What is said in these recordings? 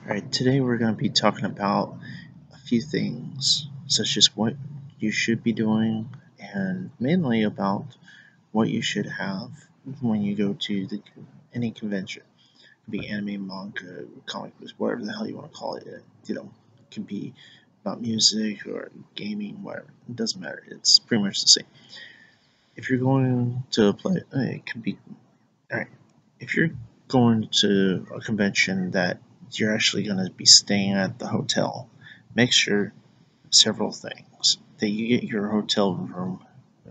Alright, today we're going to be talking about a few things, such as what you should be doing, and mainly about what you should have when you go to any convention. It could be anime, manga, comic books, whatever the hell you want to call it. It could be about music or gaming, whatever. It doesn't matter. It's pretty much the same. If you're going to play, it could be. Alright, if you're going to a convention that you're actually going to be staying at the hotel, make sure several things that you get your hotel room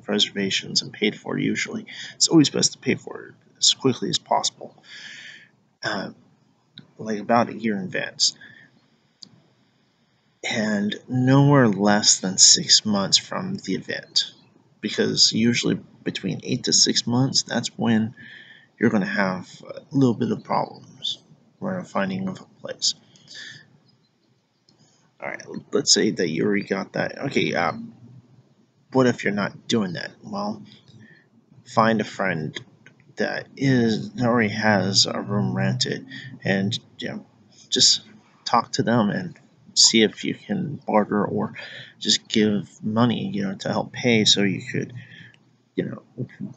reservations and paid for. Usually, it's always best to pay for it as quickly as possible, uh, like about a year in advance, and nowhere less than 6 months from the event, because usually between 8 to 6 months, that's when you're going to have a little bit of problems when finding of a place. All right, let's say that you already got that. Okay, what if you're not doing that? Well, find a friend that already has a room rented, and just talk to them and see if you can barter or just give money, to help pay so you could,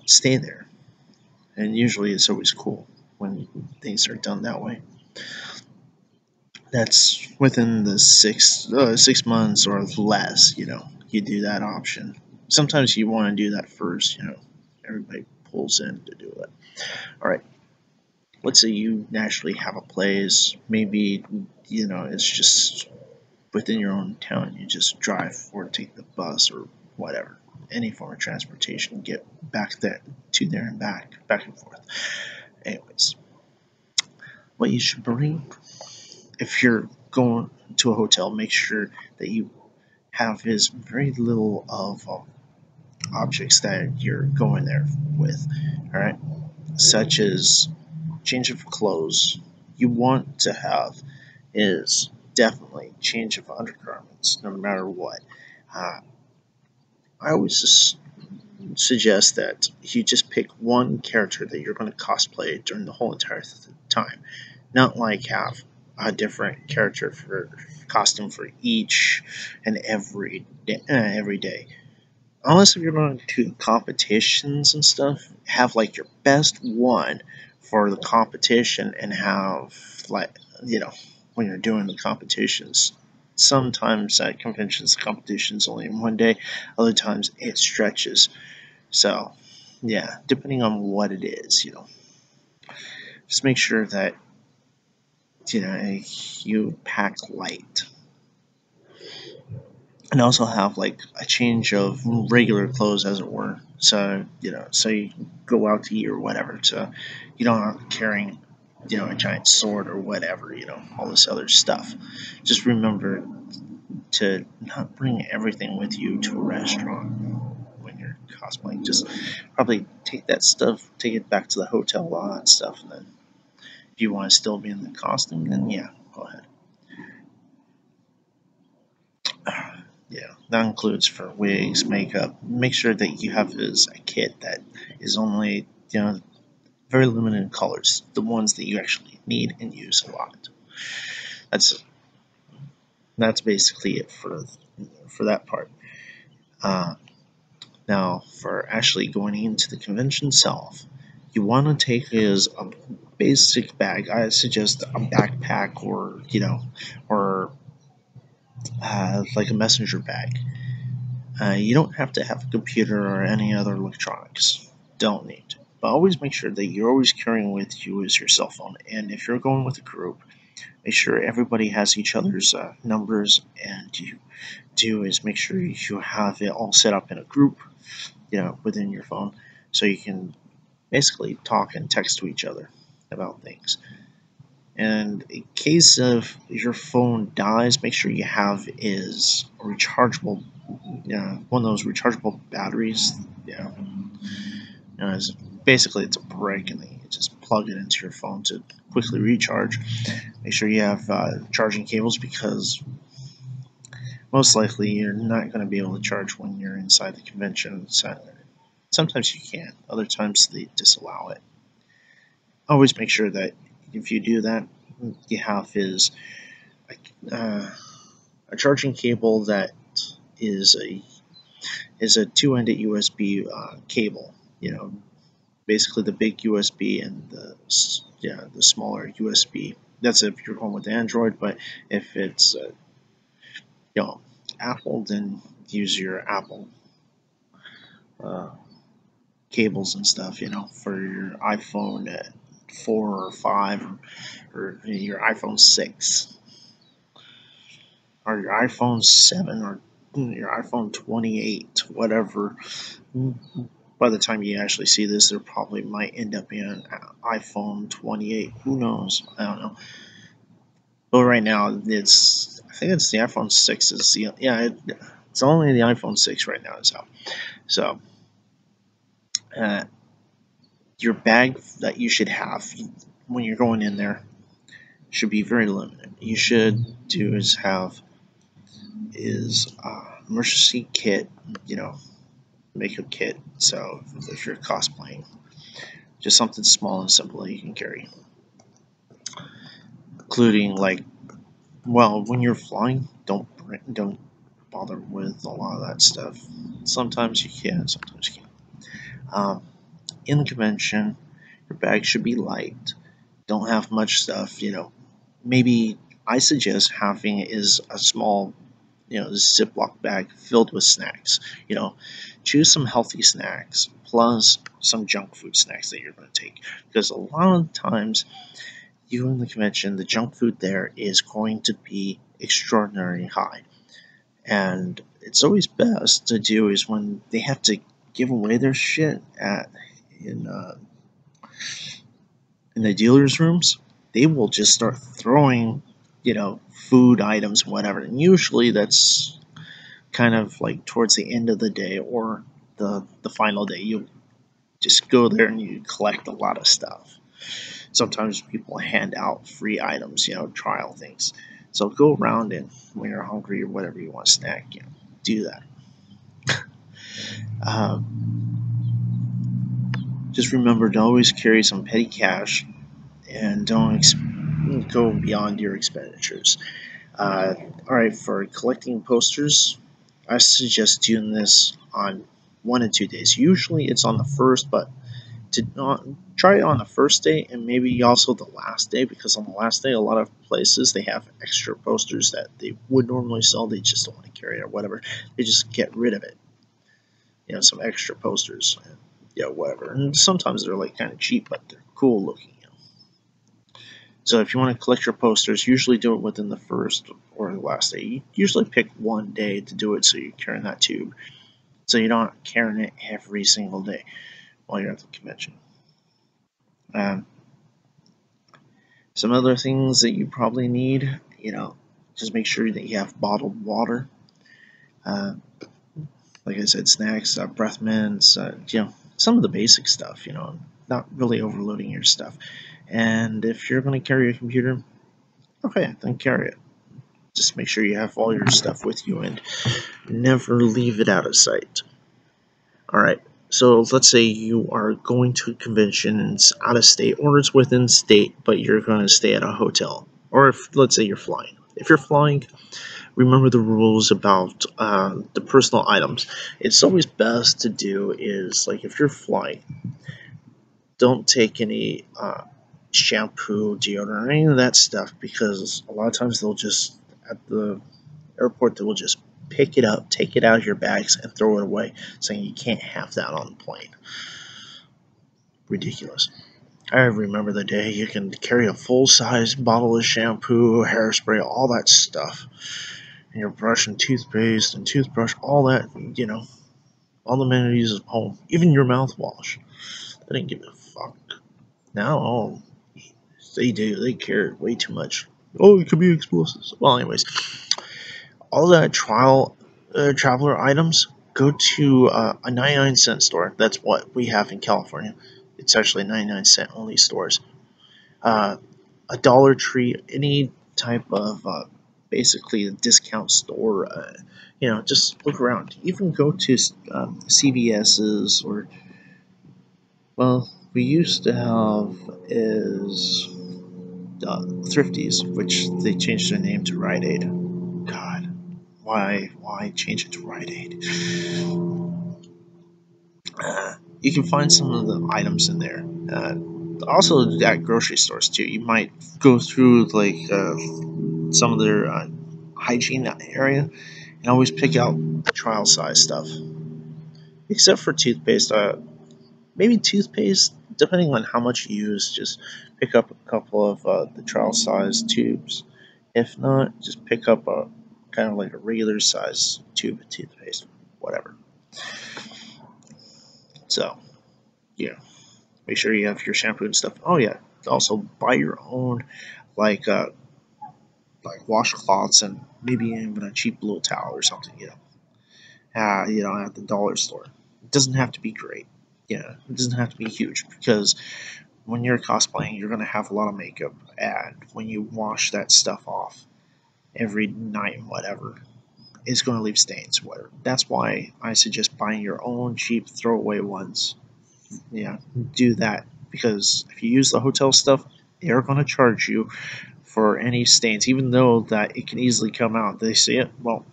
stay there. And usually, it's always cool when things are done that way. That's within the 6 months or less. You do that option. Sometimes you want to do that first. Everybody pulls in to do it. All right. Let's say you naturally have a place. Maybe it's just within your own town. You just drive or take the bus or whatever, any form of transportation. Get back there to there and back and forth. Anyways, what you should bring if you're going to a hotel, make sure that you have as very little of objects that you're going there with. All right, such as change of clothes. You want to have is definitely change of undergarments, no matter what. Uh, I always just suggest that you just pick one character that you're going to cosplay during the whole entire time, not like have a different character for costume for each and every day. Unless if you're going to competitions and stuff, have like your best one for the competition and have like when you're doing the competitions. Sometimes at conventions, competitions only in one day. Other times it stretches. So, yeah, depending on what it is, just make sure that you pack light, and also have like a change of regular clothes, as it were. So so you go out to eat or whatever. So you don't have carrying a giant sword or whatever. All this other stuff. Just remember to not bring everything with you to a restaurant when you're cosplaying. Just probably take that stuff, take it back to the hotel, all that stuff, and then if you want to still be in the costume, then yeah, go ahead. Yeah, that includes for wigs, makeup. Make sure that you have a kit that is only very limited colors, the ones that you actually need and use a lot. That's that's basically it for that part. Uh, Now, for actually going into the convention itself, you want to take is a basic bag. I suggest a backpack or like a messenger bag. You don't have to have a computer or any other electronics. Don't need to. But always make sure that you're always carrying with you is your cell phone. And if you're going with a group, make sure everybody has each other's numbers. And you do is make sure you have it all set up in a group, within your phone, so you can basically talk and text to each other about things. And in case of your phone dies, make sure you have is a rechargeable, one of those rechargeable batteries. Yeah, it's, basically it's a brick, and then you just plug it into your phone to quickly recharge. Make sure you have charging cables, because most likely you're not going to be able to charge when you're inside the convention center. Sometimes you can, other times they disallow it. Always make sure that if you do that, you have is a charging cable that is a two-ended USB cable. Basically the big USB and the smaller USB. That's if you're going with Android, but if it's you know Apple, then use your Apple uh, cables and stuff. For your iPhone 4 or 5, or your iPhone 6, or your iPhone 7, or your iPhone 28, whatever. By the time you actually see this, there probably might end up being an iPhone 28. Who knows? I don't know. But right now, I think it's the iPhone 6 is it's only the iPhone 6 right now is out. So, uh, your bag that you should have when you're going in there should be very limited. You should do is emergency kit, makeup kit. So if you're cosplaying, just something small and simple that you can carry, including when you're flying, don't bother with a lot of that stuff. Sometimes you can, sometimes you can't. In the convention, your bag should be light. Don't have much stuff. Maybe I suggest having is a small, Ziploc bag filled with snacks. Choose some healthy snacks plus some junk food snacks that you're going to take, because a lot of times you in the convention, the junk food there is going to be extraordinarily high. And it's always best to do is when they have to give away their shit in in the dealers' rooms, they will just start throwing, food items, whatever. And usually that's kind of like towards the end of the day or the final day. You just go there and you collect a lot of stuff. Sometimes people hand out free items, trial things. So go around and when you're hungry or whatever you want to snack, do that. Just remember to always carry some petty cash and don't go beyond your expenditures. All right, for collecting posters, I suggest doing this on 1 and 2 days. Usually it's on the first, but to not try it on the first day and maybe also the last day, because on the last day a lot of places they have extra posters that they would normally sell. They just don't want to carry it or whatever. They just get rid of it. Some extra posters. Whatever. And sometimes they're kind of cheap, but they're cool looking. So if you want to collect your posters, usually do it within the first or the last day. You usually pick one day to do it so you're carrying that tube. So you're not carrying it every single day while you're at the convention. Some other things that you probably need, just make sure that you have bottled water. Like I said, snacks, breath mints, some of the basic stuff, not really overloading your stuff. And if you're going to carry a computer, okay, then carry it. Just make sure you have all your stuff with you and never leave it out of sight. All right, so let's say you are going to a convention and it's out of state or it's within state, but you're going to stay at a hotel. Or let's say you're flying. If you're flying, remember the rules about the personal items. It's always best to do is, if you're flying, don't take any shampoo, deodorant, any of that stuff, because a lot of times at the airport, they will just pick it up, take it out of your bags, and throw it away, saying you can't have that on the plane. Ridiculous. I remember the day you can carry a full-size bottle of shampoo, hairspray, all that stuff, and your brush and toothpaste and toothbrush, all that, all the amenities of home, even your mouthwash. They didn't give a fuck. Now, they do. They care way too much. Oh, it could be explosives. Well, anyways, all that traveler items, go to a 99-cent store. That's what we have in California. It's actually 99-cent only stores. A Dollar Tree, any type of basically a discount store. Just look around. Even go to CVS's or, well, we used to have is Thrifties, which they changed their name to Rite Aid. God, why change it to Rite Aid? You can find some of the items in there. Also at grocery stores too. You might go through like some of their hygiene area and always pick out the trial size stuff. Except for toothpaste, maybe toothpaste, depending on how much you use, just pick up a couple of the trial size tubes. If not, just pick up a kind of like a regular size tube of toothpaste, whatever. So, yeah, make sure you have your shampoo and stuff. Oh yeah, also buy your own like washcloths and maybe even a cheap little towel or something. At the dollar store. It doesn't have to be great. Yeah, it doesn't have to be huge because when you're cosplaying, you're gonna have a lot of makeup, and when you wash that stuff off every night, whatever, it's gonna leave stains. Whatever. That's why I suggest buying your own cheap throwaway ones. Yeah, do that because if you use the hotel stuff, they're gonna charge you for any stains, even though that it can easily come out. They see it. Well,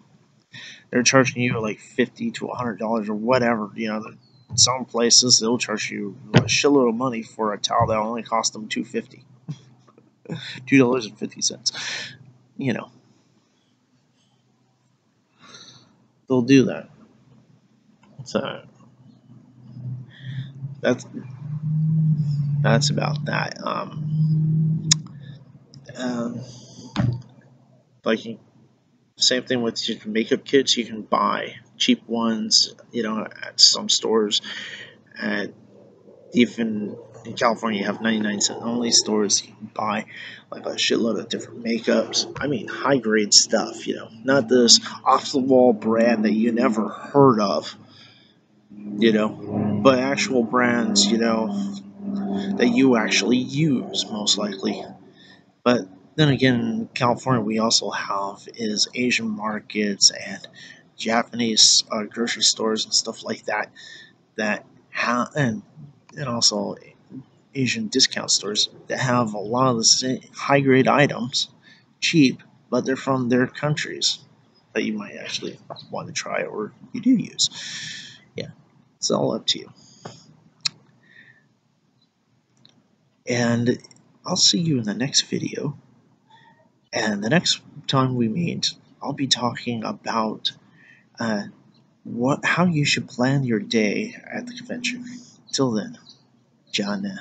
they're charging you like $50 to $100 or whatever. Some places they'll charge you a shitload of money for a towel that only cost them $2.50. You know, they'll do that. So that's that's about that. Um, like same thing with your makeup kits. You can buy cheap ones, at some stores, and even in California, you have 99-cent only stores. You can buy like a shitload of different makeups. I mean, high grade stuff. Not this off the wall brand that you never heard of. But actual brands. That you actually use most likely. But then again, in California, we also have is Asian markets and Japanese grocery stores and stuff like that that have and also Asian discount stores that have a lot of the high grade items cheap, but they're from their countries that you might actually want to try or you do use. Yeah, it's all up to you. And I'll see you in the next video. And the next time we meet, I'll be talking about how you should plan your day at the convention. Till then, John.